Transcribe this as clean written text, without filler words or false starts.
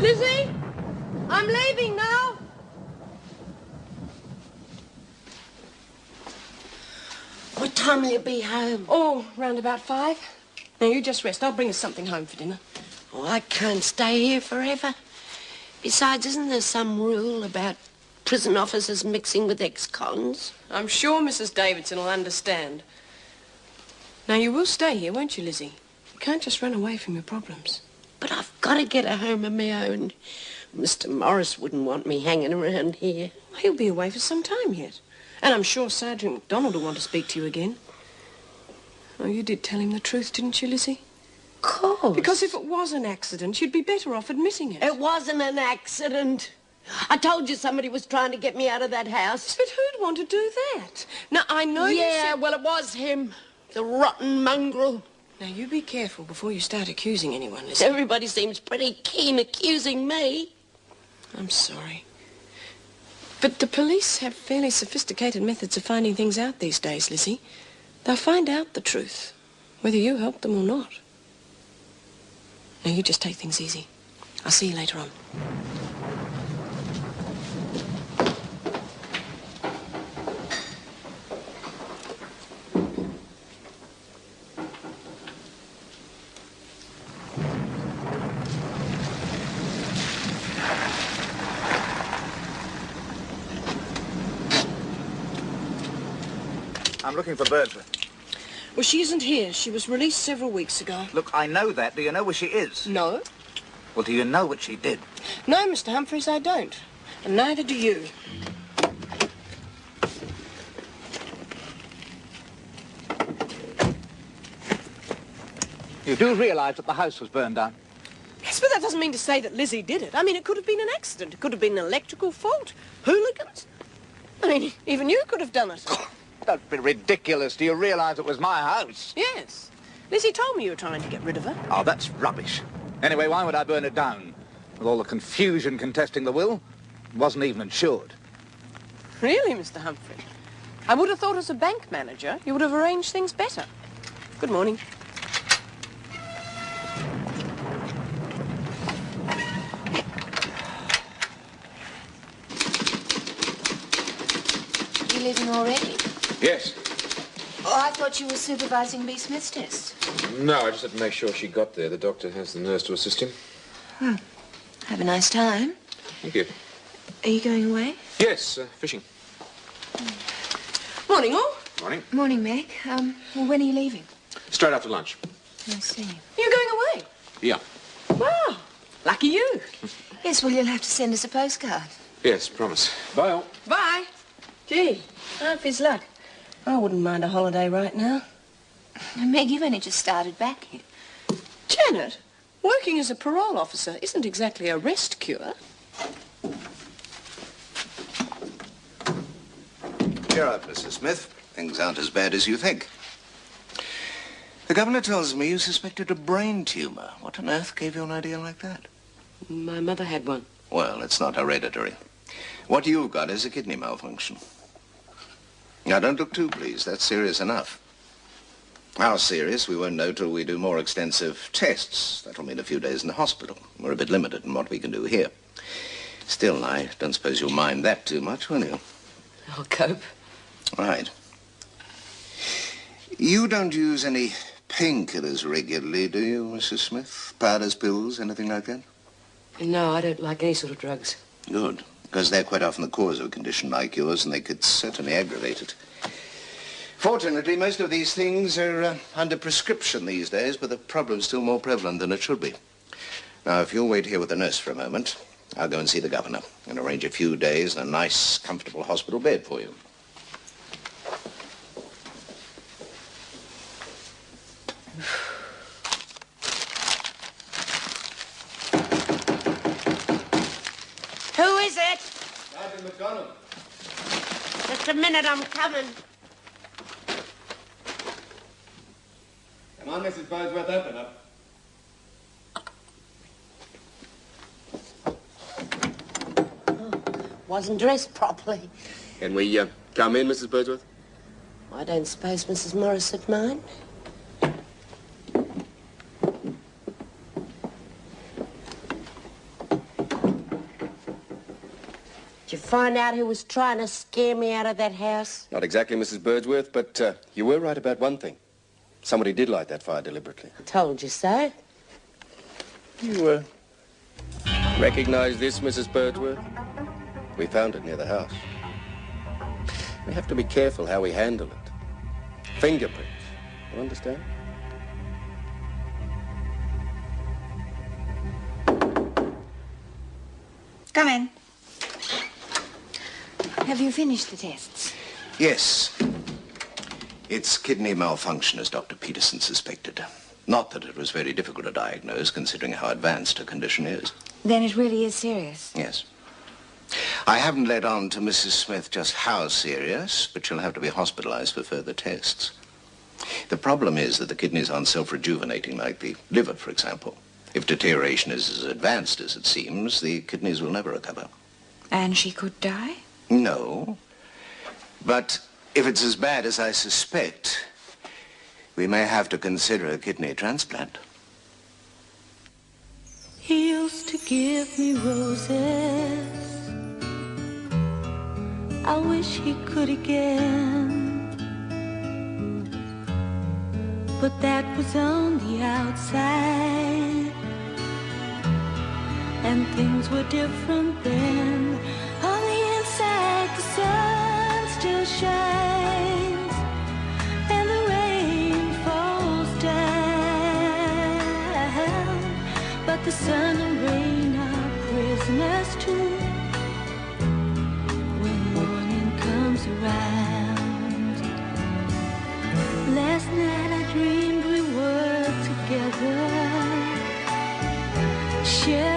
Lizzie, I'm leaving now. What time will you be home? Oh, round about 5. Now, you just rest. I'll bring us something home for dinner. Oh, I can't stay here forever. Besides, isn't there some rule about prison officers mixing with ex-cons? I'm sure Mrs. Davidson will understand. Now, you will stay here, won't you, Lizzie? You can't just run away from your problems. But I've got to get a home of my own. Mr. Morris wouldn't want me hanging around here. He'll be away for some time yet. And I'm sure Sergeant MacDonald will want to speak to you again. Oh, you did tell him the truth, didn't you, Lizzie? Of course. Because if it was an accident, you'd be better off admitting it. It wasn't an accident. I told you somebody was trying to get me out of that house. But who'd want to do that? Now, I know you said... well, it was him. The rotten mongrel. Now, you be careful before you start accusing anyone, Lizzie. Everybody seems pretty keen accusing me. I'm sorry. But the police have fairly sophisticated methods of finding things out these days, Lizzie. They'll find out the truth, whether you help them or not. Now, you just take things easy. I'll see you later on. I'm looking for Birdsworth. Well, she isn't here. She was released several weeks ago. Look, I know that. Do you know where she is? No. Well, do you know what she did? No, Mr. Humphreys, I don't. And neither do you. You do realise that the house was burned down? Yes, but that doesn't mean to say that Lizzie did it. I mean, it could have been an accident. It could have been an electrical fault. Hooligans. I mean, even you could have done it. Don't be ridiculous. Do you realise it was my house? Yes. Lizzie told me you were trying to get rid of her. Oh, that's rubbish. Anyway, why would I burn it down? With all the confusion contesting the will, it wasn't even insured. Really, Mr. Humphrey? I would have thought as a bank manager you would have arranged things better. Good morning. You leaving already? Yes. Oh, I thought you were supervising B. Smith's test. No, I just had to make sure she got there. The doctor has the nurse to assist him. Have a nice time. Thank you. Are you going away? Yes, fishing. Morning, all. Morning. Morning, Meg. Well, when are you leaving? Straight after lunch. I see. You're going away? Yeah. Wow. Lucky you. Yes, well, you'll have to send us a postcard. Yes, promise. Bye, all. Bye. Gee, half his luck. I wouldn't mind a holiday right now. Meg, you've only just started back here. Janet, working as a parole officer isn't exactly a rest cure. Cheer up, Mrs. Smith. Things aren't as bad as you think. The governor tells me you suspected a brain tumor. What on earth gave you an idea like that? My mother had one. Well, it's not hereditary. What you've got is a kidney malfunction. Now, don't look too pleased. That's serious enough. How serious, we won't know till we do more extensive tests. That'll mean a few days in the hospital. We're a bit limited in what we can do here. Still, I don't suppose you'll mind that too much, will you? I'll cope. Right. You don't use any painkillers regularly, do you, Mrs. Smith? Powders, pills, anything like that? No, I don't like any sort of drugs. Good, because they're quite often the cause of a condition like yours, and they could certainly aggravate it. Fortunately, most of these things are under prescription these days, but the problem's still more prevalent than it should be. Now, if you'll wait here with the nurse for a moment, I'll go and see the governor and arrange a few days in a nice, comfortable hospital bed for you. Who is it? Sergeant MacDonald. Just a minute, I'm coming. Come on, Mrs. Birdsworth, open up. Wasn't dressed properly. Can we come in, Mrs. Birdsworth? I don't suppose Mrs. Morris would mind. you find out who was trying to scare me out of that house? Not exactly, Mrs. Birdsworth, but you were right about one thing. Somebody did light that fire deliberately. I told you so. You, recognize this, Mrs. Birdsworth? We found it near the house. We have to be careful how we handle it. Fingerprints. You understand? Come in. Have you finished the tests? Yes. It's kidney malfunction, as Dr. Peterson suspected. Not that it was very difficult to diagnose, considering how advanced her condition is. Then it really is serious. Yes. I haven't let on to Mrs. Smith just how serious, but she'll have to be hospitalized for further tests. The problem is that the kidneys aren't self-rejuvenating like the liver, for example. If deterioration is as advanced as it seems, the kidneys will never recover. And she could die? No. But if it's as bad as I suspect, we may have to consider a kidney transplant. He used to give me roses. I wish he could again. But that was on the outside, and things were different then. On the inside, the sun still shines, and the rain falls down. But the sun and rain are prisoners too when morning comes around. Last night I dreamed we were together, sharing